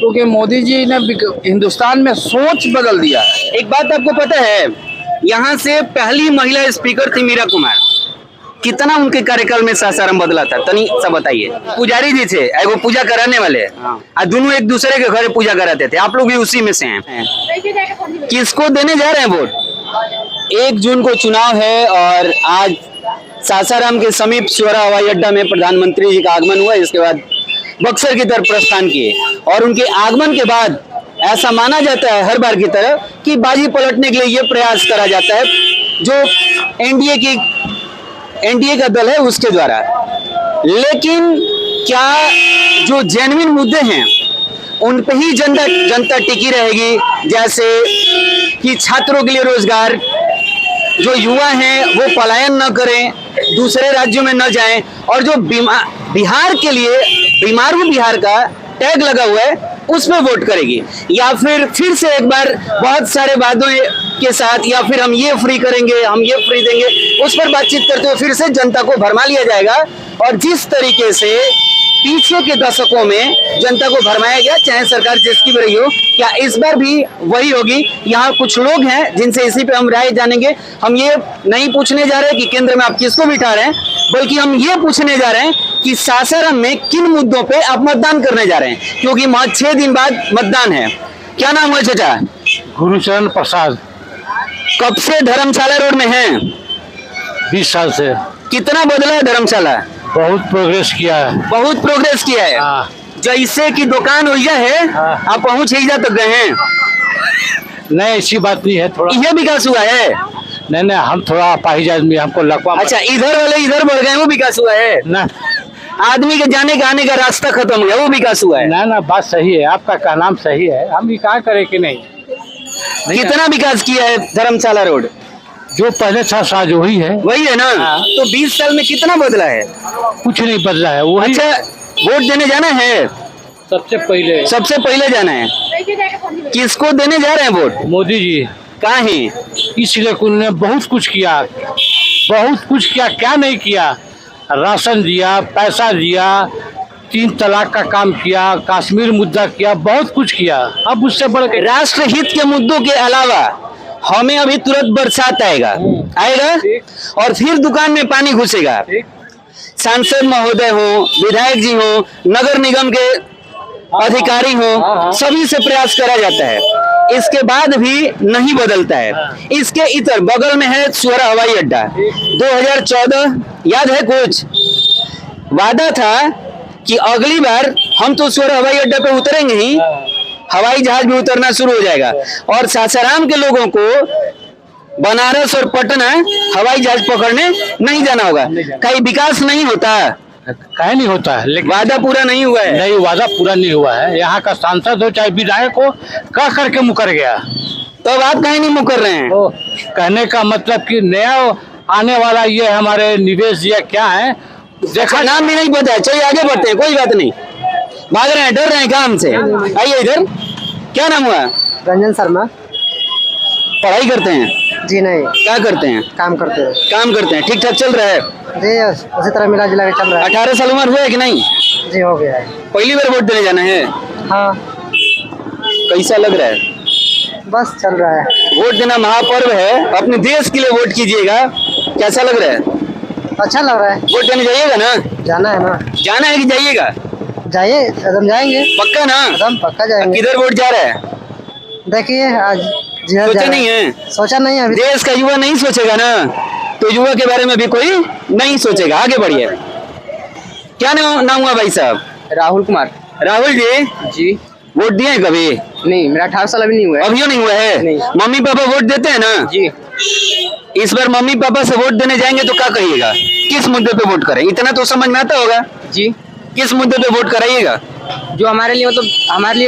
क्योंकि मोदी जी ने हिंदुस्तान में सोच बदल दिया है। एक बात आपको पता है, यहाँ से पहली महिला स्पीकर थी मीरा कुमार। कितना उनके कार्यकाल में सासाराम बदला था, तनी सा बताइए। पुजारी जी थे, एगो पूजा कराने वाले, और दोनों एक दूसरे के घर पूजा कराते थे। आप लोग भी उसी में से हैं। किसको देने जा रहे हैं वोट? 1 जून को चुनाव है और आज सासाराम के समीप सुअरा हवाई अड्डा में प्रधानमंत्री जी का आगमन हुआ। इसके बाद बक्सर की तरफ प्रस्थान किए और उनके आगमन के बाद ऐसा माना जाता है हर बार की तरह कि बाजी पलटने के लिए ये प्रयास करा जाता है जो एनडीए का दल है उसके द्वारा। लेकिन क्या जो जेन्युइन मुद्दे हैं उन पे ही जनता टिकी रहेगी, जैसे कि छात्रों के लिए रोजगार, जो युवा हैं वो पलायन न करें, दूसरे राज्यों में न जाएं, और जो बिहार के लिए बीमारू बिहार का टैग लगा हुआ है उस पर वोट करेगी, या फिर से एक बार बहुत सारे वादों के साथ, या फिर हम ये फ्री करेंगे, हम ये फ्री देंगे, उस पर बातचीत करते हुए फिर से जनता को भरमा लिया जाएगा। और जिस तरीके से पीछे के दशकों में जनता को भरमाया गया, चाहे सरकार जिसकी भी रही हो, क्या इस बार भी वही होगी? यहाँ कुछ लोग हैं जिनसे इसी पे हम राय जानेंगे। हम ये नहीं पूछने जा रहे कि केंद्र में आप किसको बिठा रहे हैं, बल्कि हम ये पूछने जा रहे हैं कि सासाराम में किन मुद्दों पे आप मतदान करने जा रहे हैं, क्योंकि 6 दिन बाद मतदान है। क्या नाम है चाचा? गुरुचरण प्रसाद। कब से धर्मशाला रोड में हैं? 20 साल से। कितना बदला है धर्मशाला? बहुत प्रोग्रेस किया है। बहुत प्रोग्रेस किया है। जैसे कि दुकान हुई है, आप पहुंच ही जा तक गए हैं? नहीं, ऐसी बात नहीं है, थोड़ा यह विकास हुआ है। नहीं, हम थोड़ा अपाहिज आदमी, हमको लगवा। अच्छा, इधर वाले इधर बढ़ गए, वो विकास हुआ है ना? आदमी के जाने का आने का रास्ता खत्म हो गया, वो विकास हुआ है ना? बात सही है, आपका कहना सही है, हम ये कहा करें कि नहीं। कितना विकास किया है धर्मशाला रोड? जो पहले था साज वही है ना? तो 20 साल में कितना बदला है? कुछ नहीं बदला है। वही। अच्छा, वोट देने जाना है? सबसे पहले जाना है। किसको देने जा रहे हैं वोट? मोदी जी। काहे? इसलिए उन्होंने बहुत कुछ किया, क्या नहीं किया। राशन दिया, पैसा दिया, 3 तलाक का काम किया, कश्मीर मुद्दा किया, बहुत कुछ किया। अब उससे बढ़ के राष्ट्र हित के मुद्दों के अलावा हमें अभी तुरंत बरसात आएगा और फिर दुकान में पानी घुसेगा। सांसद महोदय हो, विधायक जी हो, नगर निगम के अधिकारी हो, सभी से प्रयास करा जाता है, इसके बाद भी नहीं बदलता है। इसके इतर बगल में है सुअरा हवाई अड्डा। 2014 याद है, कुछ वादा था कि अगली बार हम तो सुअरा हवाई अड्डा पे उतरेंगे ही, हवाई जहाज भी उतरना शुरू हो जाएगा और सासाराम के लोगों को बनारस और पटना हवाई जहाज पकड़ने नहीं जाना होगा। कहीं विकास नहीं होता? कहीं नहीं होता है, लेकिन वादा पूरा नहीं हुआ है। नहीं, वादा पूरा नहीं हुआ है। यहाँ का सांसद हो चाहे विधायक हो, कह करके मुकर गया। तो अब आप कहीं नहीं मुकर रहे हैं? तो कहने का मतलब कि नया आने वाला ये हमारे निवेश या क्या है, देखा नाम भी नहीं पता है। चलिए आगे बढ़ते हैं, कोई बात नहीं। भाग रहे हैं, डर रहे हैं काम से। आइए इधर। क्या नाम हुआ? रंजन शर्मा। पढ़ाई करते हैं? जी नहीं। क्या करते हैं? काम करते हैं। ठीक ठाक चल रहा है? जी उसी तरह मिला जुला के चल रहा है। 18 साल उम्र हुआ है कि नहीं? जी हो गया है। पहली बार वोट देने जाना है? हाँ। कैसा लग रहा है? बस चल रहा है। वोट देना महापर्व है, अपने देश के लिए वोट कीजिएगा। कैसा लग रहा है? अच्छा लग रहा है। वोट देने जाइएगा ना? जाना है ना? जाना है कि जाइएगा? जाइए, एकदम जाएंगे। पक्का ना? एकदम पक्का जाएंगे। किधर वोट जा रहा है? देखिए आज सोचा नहीं है? सोचा नहीं है अभी। देश का युवा नहीं सोचेगा ना, तो युवा के बारे में भी कोई नहीं सोचेगा। आगे बढ़िए। क्या नाम हुआ भाई साहब? राहुल कुमार। राहुल जी, वोट दिए हैं कभी? नहीं, मेरा 18 साल अभी नहीं हुआ है। अभी नहीं हुआ है? नहीं। मम्मी पापा वोट देते हैं ना? जी। इस बार मम्मी पापा से वोट देने जाएंगे तो क्या कहिएगा? किस मुद्दे पे वोट करें? इतना तो समझ में आता होगा। जी। किस मुद्दे पे वोट कराइएगा? जो हमारे लिए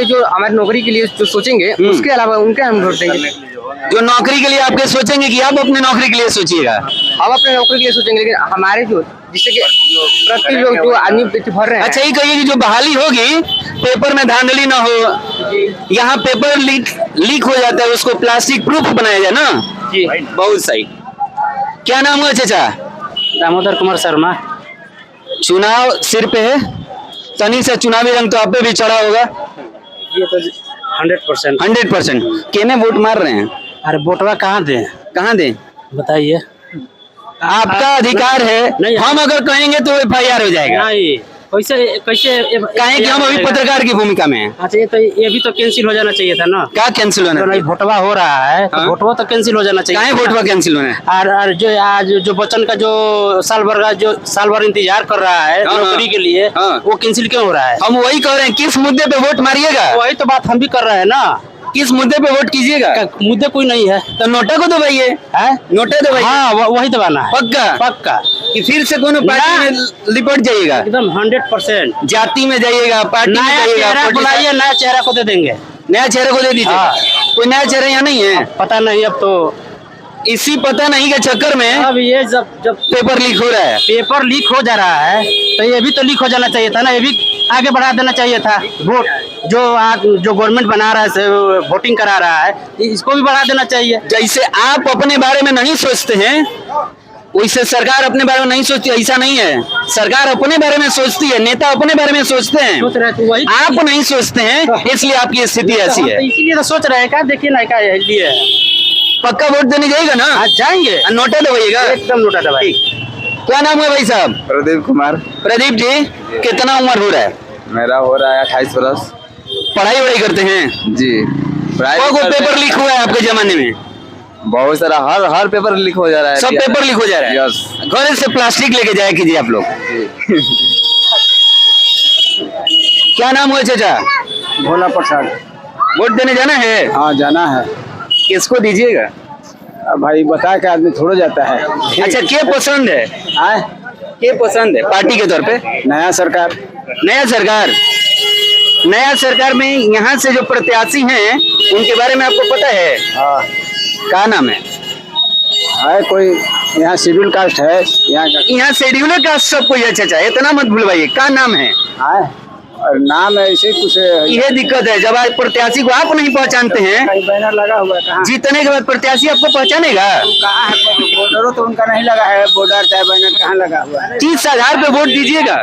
जो हमारी नौकरी के लिए जो सोचेंगे, उसके अलावा उनके हम वोट देंगे। जो नौकरी के लिए आपके सोचेंगे कि आप अपने नौकरी के लिए सोचिएगा? हम अपने नौकरी के लिए सोचेंगे, लेकिन हमारे जो जिससे कि प्रति लोग जो आदमी भर रहे हैं। अच्छा, ये कहिए कि जो बहाली होगी पेपर में धांधली ना हो, यहाँ पेपर लीक हो जाता है, उसको प्लास्टिक प्रूफ बनाया जाए ना? जी, बहुत सही। क्या नाम हुआ चाचा? दामोदर कुमार शर्मा। चुनाव सिर पे है, तनी से चुनावी रंग तो आप पे भी चढ़ा होगा। ये तो 100%। 100%। केने वोट मार रहे हैं? अरे वोटवा कहाँ दे? कहाँ दें? बताइए। आपका अधिकार है, नहीं, हम अगर कहेंगे तो FIR हो जाएगा। नहीं, कैसे कैसे कहें कि हम अभी पत्रकार की भूमिका में हैं। अच्छा, ये भी तो कैंसिल हो जाना चाहिए था ना। क्या कैंसिल होना तो नहीं, चाहिए? वोटवा हो रहा है तो हाँ? वोटवा तो कैंसिल हो जाना चाहिए। काहे वोटवा कैंसिल होना है? और जो आज जो बच्चन का जो साल भर इंतजार कर रहा है हाँ, नौकरी के लिए, हाँ। वो कैंसिल क्यों हो रहा है? हम वही कह रहे हैं, किस मुद्दे पे वोट मारिएगा? वही तो बात हम भी कर रहे हैं ना। किस मुद्दे पे वोट कीजिएगा? मुद्दे कोई नहीं है। तो नोटा को दबाइए, है? नोटा दबाइए। हाँ, वही दबाना है। पक्का पक्का कि फिर से कोनो पार्टी में लिपट जाइएगा? एकदम 100%। जाति में जाइएगा, पार्टी में नया जाइएगा? चेहरा बुलाइए, नया चेहरा को दे देंगे। नया चेहरे को दे दीजिए। हाँ। कोई नया चेहरा यहाँ नहीं है? पता नहीं अब तो। इसी पता नहीं के चक्कर में अब ये जब पेपर लीक हो रहा है। पेपर लीक हो जा रहा है तो ये भी तो लीक हो जाना चाहिए था ना। ये भी आगे बढ़ा देना चाहिए था। वोट जो गवर्नमेंट बना रहा है, वोटिंग करा रहा है, इसको भी बढ़ा देना चाहिए। जैसे आप अपने बारे में नहीं सोचते हैं, वैसे सरकार अपने बारे में नहीं सोचती। ऐसा नहीं है, सरकार अपने बारे में सोचती है, नेता अपने बारे में सोचते हैं। सोच रहे थे वही। आप नहीं सोचते हैं, इसलिए आपकी स्थिति ऐसी है। इसीलिए तो सोच रहे हैं। क्या देखिए ना, क्या लिए पक्का वोट देने जाएगा ना? आज जाएंगे। नोटा दबाइएगा? एकदम नोटा दबाई। क्या नाम है भाई साहब? प्रदीप कुमार। प्रदीप जी, कितना उम्र हो रहा है? मेरा हो रहा है 28 वर्ष। पढ़ाई वढ़ाई करते हैं जी। को पेपर लीक हुआ है आपके जमाने में? बहुत सारा, हर पेपर लीक हो जा रहा है। सब पेपर लीक हो जा रहा है। यस। घर से प्लास्टिक लेके जाया कीजिए आप लोग। क्या नाम हुआ चाचा? भोला प्रसाद। वोट देने जाना है? हाँ, जाना है। किसको दीजिएगा? अब भाई बता के आदमी थोड़ा जाता है। अच्छा, क्या पसंद है? क्या पसंद है पार्टी के तौर पे? नया सरकार। नया सरकार। नया सरकार में यहाँ से जो प्रत्याशी हैं उनके बारे में आपको पता है? हाँ, क्या नाम है? कोई यहाँ शेड्यूल कास्ट है यहाँ शेड्यूलर कास्ट सब कोई है चाचा, इतना मत भूलवाइए। क्या नाम है? और नाम ऐसे कुछ ये दिक्कत है, जब आप प्रत्याशी को आप नहीं पहचानते हैं, कहीं बैनर लगा हुआ है। कहाँ जीतने के बाद प्रत्याशी आपको पहचानेगा? कहाँ है? बॉर्डर तो उनका नहीं लगा है। बॉर्डर चाहे बैनर कहाँ लगा हुआ है? किस आधार पे वोट दीजिएगा?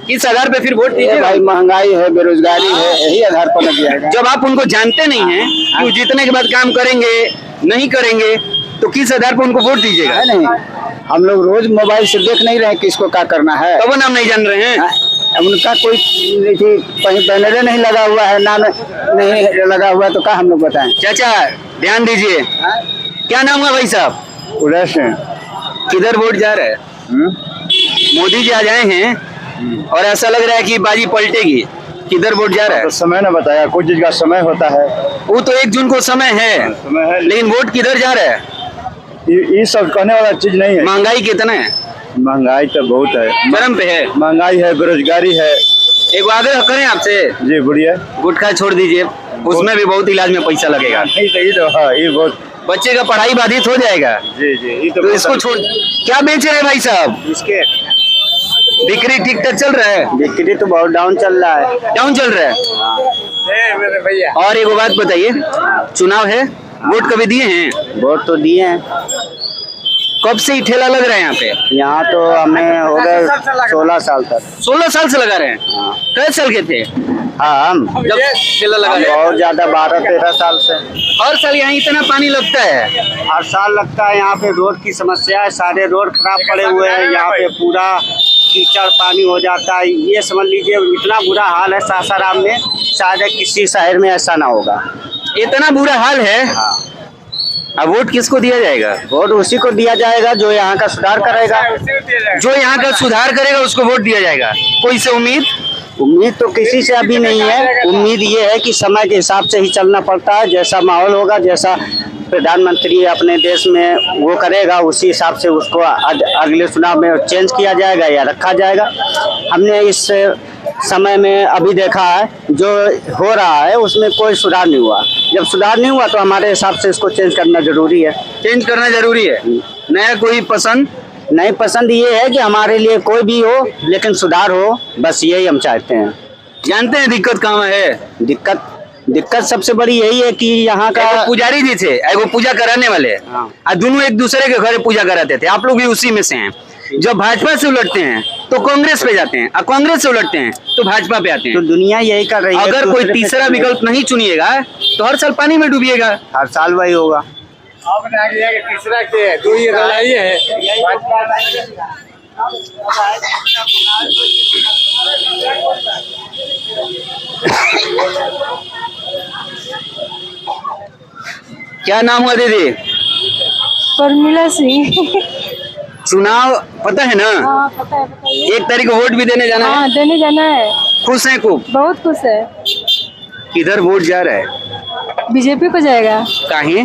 किस आधार पे फिर वोट दीजिएगा? भाई महंगाई है, बेरोजगारी है, यही आधार पर लग जाएगा। जब आप उनको जानते नहीं हैं कि वो जीतने के बाद काम करेंगे नहीं करेंगे, तो किस आधार पर उनको वोट दीजिएगा? है नहीं, हम लोग रोज मोबाइल से देख नहीं रहे किसको क्या करना है। तो वो नाम नहीं जान रहे हैं? उनका कोई कहीं बैनर नहीं लगा हुआ है, नाम नहीं लगा हुआ, तो क्या हम लोग बताएं? चाचा ध्यान दीजिए। क्या नाम है भाई साहब? उदय सिंह। किधर वोट जा रहा है? मोदी जी आ जाए हैं और ऐसा लग रहा है कि बाजी पलटेगी। किधर वोट जा रहा है? तो समय न बताया, कुछ चीज का समय होता है। वो तो 1 जून को समय है, लेकिन वोट किधर जा रहा है? ये सब कहने वाला चीज नहीं है। महंगाई कितना है? महंगाई तो बहुत है, चरम पे है। महंगाई है, बेरोजगारी है। एक आग्रह करें आपसे, जी बोलिए। गुटखा छोड़ दीजिए, उसमें भी बहुत इलाज में पैसा लगेगा। नहीं तो ये तो हाँ, ये बहुत। बच्चे का पढ़ाई बाधित हो जाएगा। जी जी, ये तो इसको छोड़। क्या बेच रहे हैं भाई साहब? इसके बिक्री ठीक ठाक चल रहा है? बिक्री तो बहुत डाउन चल रहा है। डाउन चल रहा है। भैया और एक बात बताइए, चुनाव है, वोट कभी दिए हैं? वोट तो दिए हैं। कब से ही ठेला लग रहा है यहाँ पे? यहाँ तो हमें हो गए 16 साल तक। 16 साल से लगा रहे हैं? कितने साल के थे हाँ, हम जब ठेला लगा रहे हैं? बहुत ज्यादा, 12-13 साल से। हर साल यहाँ इतना पानी लगता है? हर साल लगता है। यहाँ पे रोड की समस्या है, सारे रोड खराब पड़े हुए हैं। यहाँ पे पूरा कीचड़ पानी हो जाता है। ये समझ लीजिए इतना बुरा हाल है सासाराम में, शायद किसी शहर में ऐसा ना होगा। इतना बुरा हाल है। अब वोट किसको दिया जाएगा? वोट उसी को दिया जाएगा जो यहाँ का सुधार करेगा। जो यहाँ का सुधार करेगा उसको वोट दिया जाएगा। कोई से उम्मीद तो किसी से अभी नहीं है। उम्मीद ये है कि समय के हिसाब से ही चलना पड़ता है। जैसा माहौल होगा, जैसा प्रधानमंत्री अपने देश में वो करेगा, उसी हिसाब से उसको अगले चुनाव में चेंज किया जाएगा या रखा जाएगा। हमने इस समय में अभी देखा है जो हो रहा है उसमें कोई सुधार नहीं हुआ। जब सुधार नहीं हुआ तो हमारे हिसाब से इसको चेंज करना जरूरी है। चेंज करना जरूरी है। नया कोई पसंद नहीं, पसंद ये है कि हमारे लिए कोई भी हो लेकिन सुधार हो, बस यही हम चाहते हैं। जानते हैं दिक्कत कहाँ है? दिक्कत सबसे बड़ी यही है कि यहाँ का एगो पुजारी जी थे, एगो पूजा कराने वाले, दोनों एक दूसरे के घर पूजा कराते थे। आप लोग भी उसी में से हैं। जब भाजपा से उलटते हैं तो कांग्रेस पे जाते हैं, और कांग्रेस से उलटते हैं तो भाजपा पे आते तो हैं। दुनिया यही कर रही है। अगर कोई दूसरे पे तीसरा विकल्प नहीं चुनिएगा तो हर साल पानी में डूबिएगा। हर साल वही होगा। तीसरा के दो ही लड़ाई है। क्या नाम हुआ दीदी? शर्मिला सिंह। चुनाव पता है ना? हाँ पता है, बताइए। 1 तारीख को वोट भी देने जाना हाँ है। देने जाना है। खुश हैं खूब? बहुत खुश है। किधर वोट जा रहा है? बीजेपी को जाएगा। काहे?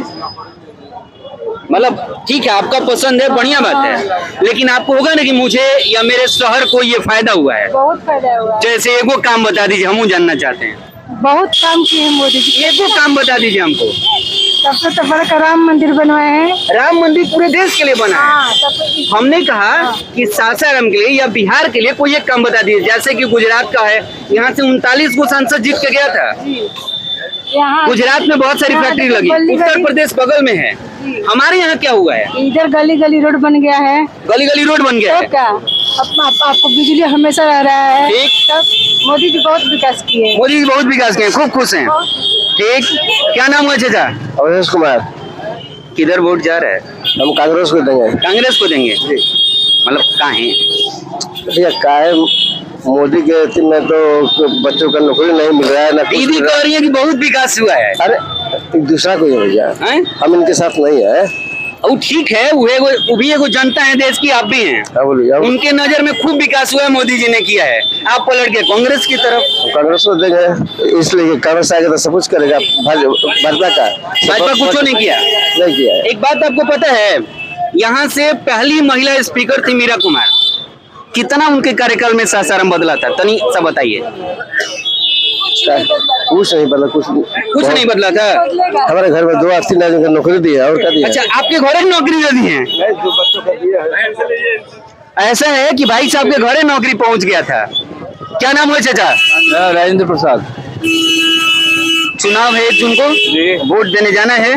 मतलब ठीक है, आपका पसंद है, बढ़िया बात है, लेकिन आपको होगा ना कि मुझे या मेरे शहर को ये फायदा हुआ है। बहुत फायदा हुआ। जैसे एगो काम बता दीजिए, हम जानना चाहते हैं। बहुत काम किए हैं मोदी जी। एगो काम बता दीजिए हमको। सबसे तो बड़ा का राम मंदिर बनवाए हैं। राम मंदिर पूरे देश के लिए बना है। हाँ सबसे। हमने कहा कि सासाराम के लिए या बिहार के लिए कोई एक काम बता दीजिए। जैसे कि गुजरात का है, यहाँ से 39 को सांसद जीत के गया था। यहाँ गुजरात में बहुत सारी फैक्ट्री लगी, उत्तर प्रदेश बगल में है। हमारे यहाँ क्या हुआ है? इधर गली गली रोड बन गया है। गली गली रोड बन गया तो है। क्या आपको बिजली हमेशा रह रहा है। ठीक। सब मोदी जी बहुत विकास किए। मोदी जी बहुत विकास किए, खूब खुश हैं। ठीक। क्या नाम हुआ चाचा? अवधेश कुमार। किधर वोट जा रहा है? हम कांग्रेस को देंगे। कांग्रेस को देंगे? मतलब काहे? भैया काहे मोदी के अथी में तो बच्चों का नौकरी नहीं मिल रहा है ना। दीदी कह रही है कि बहुत विकास हुआ है। अरे दूसरा कोई है भैया, हैं? हम इनके साथ नहीं है। और ठीक है, वो भी एगो जनता है देश की, आप भी हैं। बोलिए। उनके नजर में खूब विकास हुआ है, मोदी जी ने किया है। आप पलट के कांग्रेस की तरफ। कांग्रेस को देंगे, इसलिए कांग्रेस आएगा तो सब कुछ करेगा। भाजपा का भाजपा कुछ नहीं किया। नहीं किया है। एक बात आपको पता है, यहाँ से पहली महिला स्पीकर थी मीरा कुमार। कितना उनके कार्यकाल में सासाराम बदला था, तनी सा बताइए। कुछ नहीं बदला, कुछ नहीं बदला था। हमारे घर में 2-3 आदमी को नौकरी दी है और क्या दिया। अच्छा, आपके घरे नौकरी दे दी है? ऐसा है कि भाई साहब के घरे नौकरी पहुंच गया था। क्या नाम है चाचा? राजेंद्र प्रसाद। चुनाव है 1 जून को, वोट देने जाना है।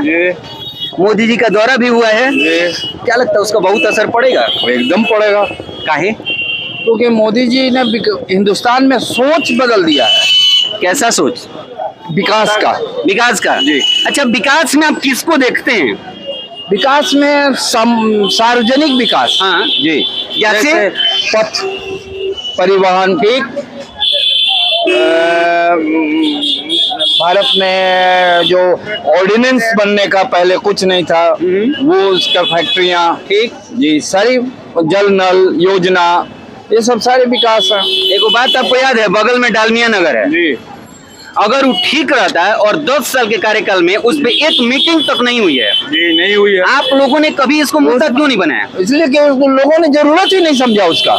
मोदी जी का दौरा भी हुआ है। क्या लगता है उसका बहुत असर पड़ेगा? एकदम पड़ेगा। काहे? क्योंकि मोदी जी ने हिंदुस्तान में सोच बदल दिया है। कैसा सोच? विकास का। विकास का जी। अच्छा, विकास में आप किसको देखते हैं? विकास में सार्वजनिक विकास। हाँ जी। जैसे पथ परिवहन। ठीक। भारत में जो ऑर्डिनेंस बनने का पहले कुछ नहीं था, वो उसका फैक्ट्रियां। ठीक जी। सारी जल नल योजना, ये सब सारे विकास है। एक बात आपको याद है, बगल में डालमिया नगर है जी। अगर वो ठीक रहता है और 10 साल के कार्यकाल में उस पे एक मीटिंग तक नहीं हुई है जी, नहीं हुई है। आप लोगों ने कभी इसको मुद्दा क्यों नहीं बनाया? इसलिए कि लोगों ने जरूरत ही नहीं समझा उसका।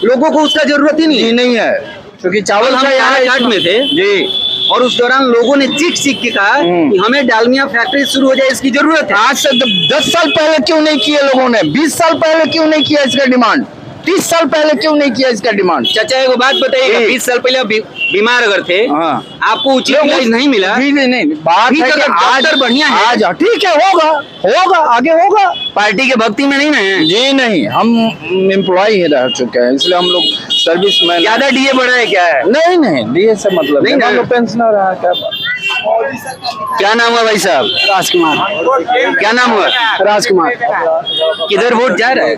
लोगों को उसका जरूरत ही जी नहीं है, क्योंकि चावल हम का यहाँ घाट में थे जी, और उस दौरान लोगों ने चीख चीख के कहा कि हमें डालमिया फैक्ट्री शुरू हो जाए, इसकी जरूरत है। आज से 10 साल पहले क्यों नहीं किए लोगों ने? 20 साल पहले क्यों नहीं किया इसका डिमांड? 30 साल पहले क्यों नहीं किया इसका डिमांड? चाचा एक बात बताइएगा, 20 साल पहले आप बीमार अगर थे, हाँ। आपको उचित इलाज नहीं मिला, नहीं बात है कि आज बढ़िया है, आज ठीक है, होगा आगे होगा। पार्टी के भक्ति में नहीं ना है? जी नहीं, हम एम्प्लॉय ही रह चुके हैं, इसलिए हम लोग सर्विस में। ज्यादा डीए बढ़ रहा है क्या है? नहीं डीए से मतलब नहीं ना। पेंशनर रहा क्या? क्या नाम हुआ भाई साहब? राजकुमार। क्या नाम हुआ? राजकुमार। किधर वोट जा रहा है?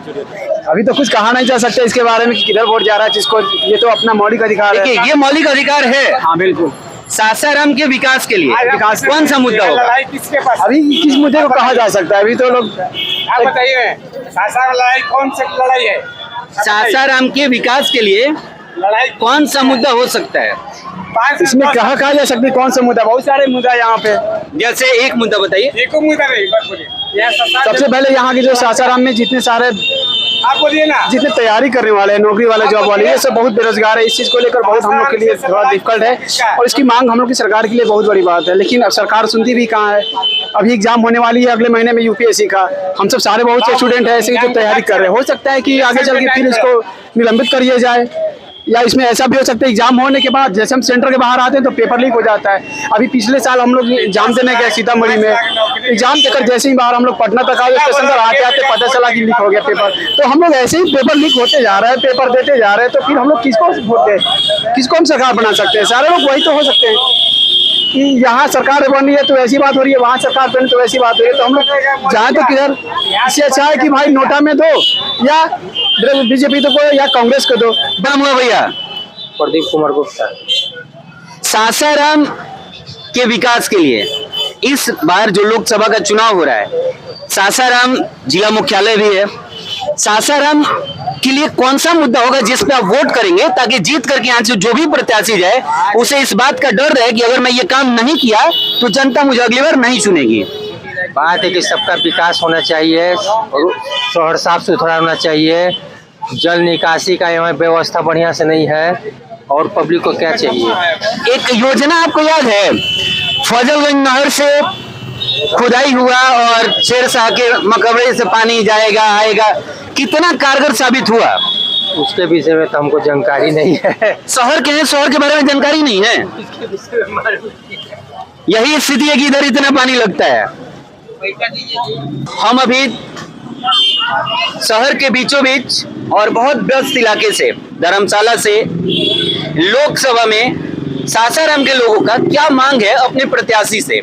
अभी तो कुछ कहा नहीं जा सकता इसके बारे में कि किधर वोट जा रहा है, जिसको ये तो अपना मौलिक अधिकार है। देखिए, ये मौलिक अधिकार है। हाँ बिल्कुल। सासाराम के विकास के लिए विकास कौन सा मुद्दा होगा? अभी किस मुद्दे को कहा जा सकता है? अभी तो लोग आप बताइए, सासाराम लड़ाई कौन सी लड़ाई है? सासाराम के विकास के लिए लड़ाई कौन सा मुद्दा हो सकता है? इसमें कहा जा सकता है कौन सा मुद्दा? बहुत सारे मुद्दा यहाँ पे। जैसे एक मुद्दा बताइए। एक मुद्दा नहीं, बस बोलिए। सबसे पहले यहाँ के जो सासाराम में जितने सारे आप बोलिए ना। जितने तैयारी करने वाले हैं, नौकरी वाले, जॉब वाले, ये सब बहुत बेरोजगार है। इस चीज को लेकर बहुत हम लोग के लिए थोड़ा डिफिकल्ट है और इसकी मांग हम लोग की सरकार के लिए बहुत बड़ी बात है, लेकिन अब सरकार सुनती भी कहाँ है। अभी एग्जाम होने वाली है अगले महीने में यूपीएससी का। हम सब सारे बहुत से स्टूडेंट हैं ऐसे जो तैयारी कर रहे हैं। हो सकता है कि आगे चल के फिर इसको निलंबित कर दिया जाए, या इसमें ऐसा भी हो सकता है एग्जाम होने के बाद जैसे हम सेंटर के बाहर आते हैं तो पेपर लीक हो जाता है। अभी पिछले साल हम लोग एग्जाम देने गए सीतामढ़ी में, एग्जाम देकर जैसे ही बाहर हम लोग पटना तक आए स्टेशन पर आते आते पता चला कि लीक हो गया पेपर। तो हम लोग ऐसे ही पेपर लीक होते जा रहा है, पेपर देते जा रहे हैं, तो फिर हम लोग किसको वोट दें, किसको हम सरकार बना सकते हैं? सारे लोग वही तो हो सकते हैं कि यहाँ सरकार बन रही है तो ऐसी बात हो रही है, वहाँ सरकार बनी तो ऐसी बात हो रही है। तो हम लोग जाए तो किधर? इससे अच्छा है कि भाई नोटा में दो या बीजेपी को या कांग्रेस को दो। नाम हुआ भैया? प्रदीप कुमार गुप्ता। सासाराम के विकास के लिए इस बार जो लोकसभा का चुनाव हो रहा है, सासाराम जिला मुख्यालय भी है, सासाराम के लिए कौन सा मुद्दा होगा जिस पे आप वोट करेंगे ताकि जीत करके यहाँ से जो भी प्रत्याशी जाए उसे इस बात का डर रहे कि अगर मैं ये काम नहीं किया तो जनता मुझे अगली बार नहीं चुनेगी? बात है कि सबका विकास होना चाहिए, शहर साफ सुथरा होना चाहिए, जल निकासी का यहाँ व्यवस्था बढ़िया से नहीं है, और पब्लिक को क्या चाहिए? एक योजना आपको याद है, फजलगंज नहर से खुदाई हुआ और शेरशाह के मकबरे से पानी जाएगा आएगा, कितना कारगर साबित हुआ? उसके विषय में तो हमको जानकारी नहीं है। शहर के हैं, शहर के बारे में जानकारी नहीं है, यही स्थिति है कि इधर इतना पानी लगता है। हम अभी शहर के बीचों बीच और बहुत व्यस्त इलाके से, धर्मशाला से लोकसभा में सासाराम के लोगों का क्या मांग है अपने प्रत्याशी से,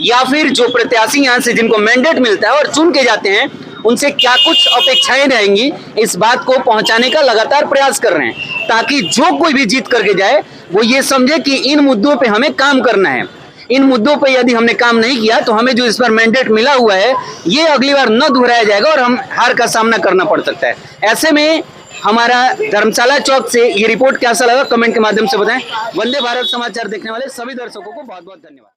या फिर जो प्रत्याशी यहाँ से जिनको मैंडेट मिलता है और चुन के जाते हैं उनसे क्या कुछ अपेक्षाएं रहेंगी, इस बात को पहुंचाने का लगातार प्रयास कर रहे हैं ताकि जो कोई भी जीत करके जाए वो ये समझे कि इन मुद्दों पे हमें काम करना है। इन मुद्दों पे यदि हमने काम नहीं किया तो हमें जो इस पर मैंडेट मिला हुआ है ये अगली बार न दोहराया जाएगा और हम हार का सामना करना पड़ सकता है। ऐसे में हमारा धर्मशाला चौक से ये रिपोर्ट कैसा लगा कमेंट के माध्यम से बताएं। वंदे भारत समाचार देखने वाले सभी दर्शकों को बहुत बहुत धन्यवाद।